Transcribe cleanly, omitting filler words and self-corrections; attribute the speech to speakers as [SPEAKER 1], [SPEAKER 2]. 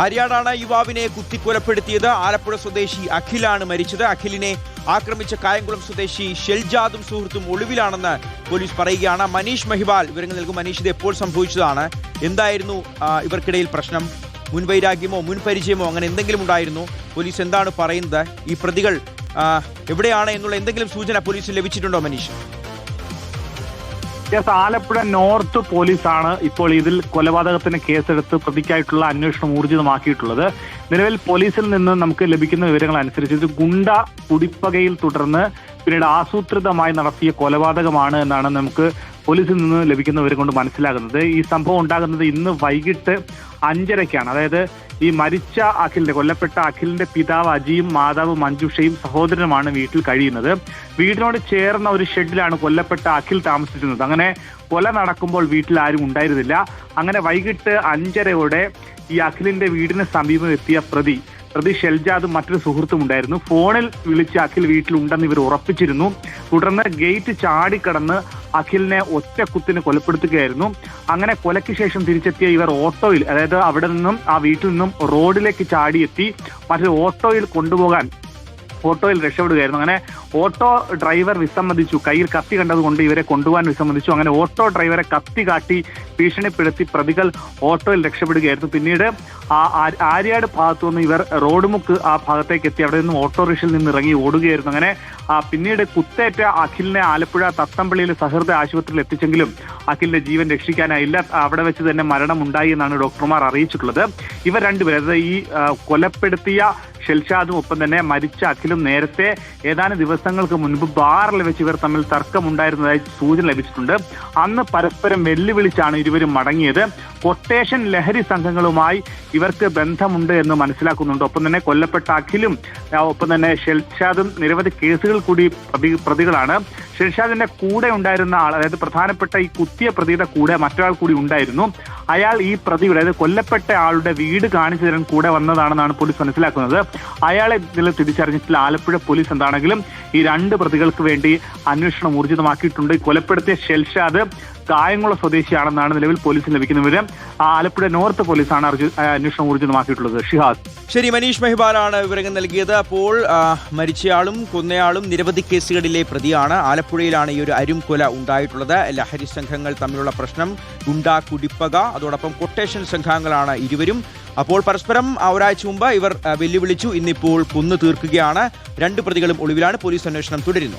[SPEAKER 1] ആര്യാടാണ് യുവാവിനെ കുത്തിക്കൊലപ്പെടുത്തിയത്. ആലപ്പുഴ സ്വദേശി അഖിലാണ് മരിച്ചത്. അഖിലിനെ ആക്രമിച്ച കായംകുളം സ്വദേശി ഷെൽജാദും സുഹൃത്തും ഒളിവിലാണെന്ന് പോലീസ് പറയുകയാണ്. മനീഷ് മഹിബാൽ വിവരങ്ങൾ നൽകും. മനീഷ്, ഇത് എപ്പോൾ സംഭവിച്ചതാണ്? എന്തായിരുന്നു ഇവർക്കിടയിൽ പ്രശ്നം? മുൻവൈരാഗ്യമോ മുൻപരിചയമോ അങ്ങനെ എന്തെങ്കിലും ഉണ്ടായിരുന്നു? പോലീസ് എന്താണ് പറയുന്നത്? ഈ പ്രതികൾ എവിടെയാണ് എന്നുള്ള എന്തെങ്കിലും സൂചന പോലീസിന് ലഭിച്ചിട്ടുണ്ടോ മനീഷ്?
[SPEAKER 2] ആലപ്പുഴ നോർത്ത് പോലീസാണ് ഇപ്പോൾ ഇതിൽ കൊലപാതകത്തിന് കേസെടുത്ത് പ്രതിക്കായിട്ടുള്ള അന്വേഷണം ഊർജിതമാക്കിയിട്ടുള്ളത്. നിലവിൽ പോലീസിൽ നിന്ന് നമുക്ക് ലഭിക്കുന്ന വിവരങ്ങൾ അനുസരിച്ച് ഇത് ഗുണ്ട കുടിപ്പകയിൽ തുടർന്ന് പിന്നീട് ആസൂത്രിതമായി നടത്തിയ കൊലപാതകമാണ് എന്നാണ് നമുക്ക് പോലീസിൽ നിന്ന് ലഭിക്കുന്ന വിവരം കൊണ്ട് മനസ്സിലാകുന്നത്. ഈ സംഭവം ഉണ്ടാകുന്നത് ഇന്ന് വൈകിട്ട് 5:30-ക്കാണ്. അതായത് ഈ മരിച്ച അഖിലിന്റെ കൊല്ലപ്പെട്ട അഖിലിന്റെ പിതാവ് അജിയും മാതാവ് മഞ്ജുഷയും സഹോദരനുമാണ് വീട്ടിൽ കഴിയുന്നത്. വീടിനോട് ചേർന്ന ഒരു ഷെഡിലാണ് കൊല്ലപ്പെട്ട അഖിൽ താമസിച്ചിരുന്നത്. അങ്ങനെ കൊല നടക്കുമ്പോൾ വീട്ടിൽ ആരും ഉണ്ടായിരുന്നില്ല. അങ്ങനെ വൈകിട്ട് 5:30-ഓടെ ഈ അഖിലിന്റെ വീടിന് സമീപം എത്തിയ പ്രതി ഷെൽജാദും മറ്റൊരു സുഹൃത്തും ഉണ്ടായിരുന്നു. ഫോണിൽ വിളിച്ച് അഖിൽ വീട്ടിലുണ്ടെന്ന് ഇവർ ഉറപ്പിച്ചിരുന്നു. തുടർന്ന് ഗേറ്റ് ചാടിക്കടന്ന് അഖിലിനെ ഒറ്റ കുത്തിന് കൊലപ്പെടുത്തുകയായിരുന്നു. അങ്ങനെ കൊലയ്ക്ക് ശേഷം തിരിച്ചെത്തിയ ഇവർ ഓട്ടോയിൽ, അതായത് അവിടെ നിന്നും ആ വീട്ടിൽ നിന്നും റോഡിലേക്ക് ചാടിയെത്തി മറ്റൊരു ഓട്ടോയിൽ രക്ഷപ്പെടുകയായിരുന്നു. അങ്ങനെ ഓട്ടോ ഡ്രൈവർ വിസമ്മതിച്ചു. കയ്യിൽ കത്തി കണ്ടതുകൊണ്ട് ഇവരെ കൊണ്ടുപോകാൻ വിസമ്മതിച്ചു. അങ്ങനെ ഓട്ടോ ഡ്രൈവറെ കത്തി കാട്ടി ഭീഷണിപ്പെടുത്തി പ്രതികൾ ഓട്ടോയിൽ രക്ഷപ്പെടുകയായിരുന്നു. പിന്നീട് ആര്യാട് ഭാഗത്തുനിന്ന് ഇവർ റോഡുമുക്ക് ആ ഭാഗത്തേക്ക് എത്തി അവിടെ നിന്നും ഓട്ടോറിക്ഷയിൽ നിന്ന് ഇറങ്ങി ഓടുകയായിരുന്നു. അങ്ങനെ പിന്നീട് കുത്തേറ്റ അഖിലിനെ ആലപ്പുഴ തത്തമ്പള്ളിയിലെ സഹൃദയ ആശുപത്രിയിൽ എത്തിച്ചെങ്കിലും അഖിലിന്റെ ജീവൻ രക്ഷിക്കാനായില്ല. അവിടെ വെച്ച് തന്നെ മരണമുണ്ടായി എന്നാണ് ഡോക്ടർമാർ അറിയിച്ചിട്ടുള്ളത്. ഇവർ രണ്ടുപേരും, അതായത് ഈ കൊലപ്പെടുത്തിയ ഷെൽഷാദും ഒപ്പം തന്നെ മരിച്ച അഖിലും നേരത്തെ ഏതാനും ദിവസങ്ങൾക്ക് മുൻപ് ബാറിൽ വെച്ച് ഇവർ തമ്മിൽ തർക്കമുണ്ടായിരുന്നതായി സൂചന ലഭിച്ചിട്ടുണ്ട്. അന്ന് പരസ്പരം വെല്ലുവിളിച്ചാണ് ഇരുവരും മടങ്ങിയത്. കൊട്ടേഷൻ ലഹരി സംഘങ്ങളുമായി ഇവർക്ക് ബന്ധമുണ്ട് എന്ന് മനസ്സിലാക്കുന്നുണ്ട്. ഒപ്പം തന്നെ കൊല്ലപ്പെട്ട അഖിലും ഒപ്പം തന്നെ ഷെൽഷാദും നിരവധി കേസുകൾ കൂടി പ്രതികളാണ്. ഷെൽഷാദിന്റെ കൂടെ ഉണ്ടായിരുന്ന ആൾ, അതായത് പ്രധാനപ്പെട്ട ഈ കുത്തിയ പ്രതിയുടെ കൂടെ മറ്റൊരാൾ കൂടി ഉണ്ടായിരുന്നു. അയാൾ ഈ പ്രതിയുടെ, അതായത് കൊല്ലപ്പെട്ട ആളുടെ വീട് കാണിച്ചു തരാൻ കൂടെ വന്നതാണെന്നാണ് പോലീസ് മനസ്സിലാക്കുന്നത്. അയാളെ ഇതിൽ തിരിച്ചറിഞ്ഞിട്ടില്ല ആലപ്പുഴ പോലീസ്. എന്താണെങ്കിലും ഈ രണ്ട് പ്രതികൾക്ക് വേണ്ടി അന്വേഷണം ഊർജിതമാക്കിയിട്ടുണ്ട്. കൊലപ്പെടുത്തിയ ഷെൽഷാദ് കായംകുളം സ്വദേശിയാണെന്നാണ് നിലവിൽ പോലീസിന് ലഭിക്കുന്ന വിവരം. ആലപ്പുഴ നോർത്ത് പോലീസാണ് അന്വേഷണം ഊർജിതമാക്കിയിട്ടുള്ളത്. ഷിഹാസ്.
[SPEAKER 1] ശരി, മനീഷ് മഹിബാലാണ് വിവരങ്ങൾ നൽകിയത്. അപ്പോൾ മരിച്ചയാളും കൊന്നയാളും നിരവധി കേസുകളിലെ പ്രതിയാണ്. ആലപ്പുഴയിലാണ് ഈ ഒരു അരും കൊല ഉണ്ടായിട്ടുള്ളത്. ലഹരി സംഘങ്ങൾ തമ്മിലുള്ള പ്രശ്നം, ഗുണ്ട കുടിപ്പക, അതോടൊപ്പം കൊട്ടേഷൻ സംഘങ്ങളാണ് ഇരുവരും. അപ്പോൾ പരസ്പരം ഒരാഴ്ച മുമ്പ് ഇവർ വെല്ലുവിളിച്ചു. ഇന്നിപ്പോൾ കൊന്നു തീർക്കുകയാണ്. രണ്ട് പ്രതികളും ഒളിവിലാണ്. പോലീസ് അന്വേഷണം തുടരുന്നു.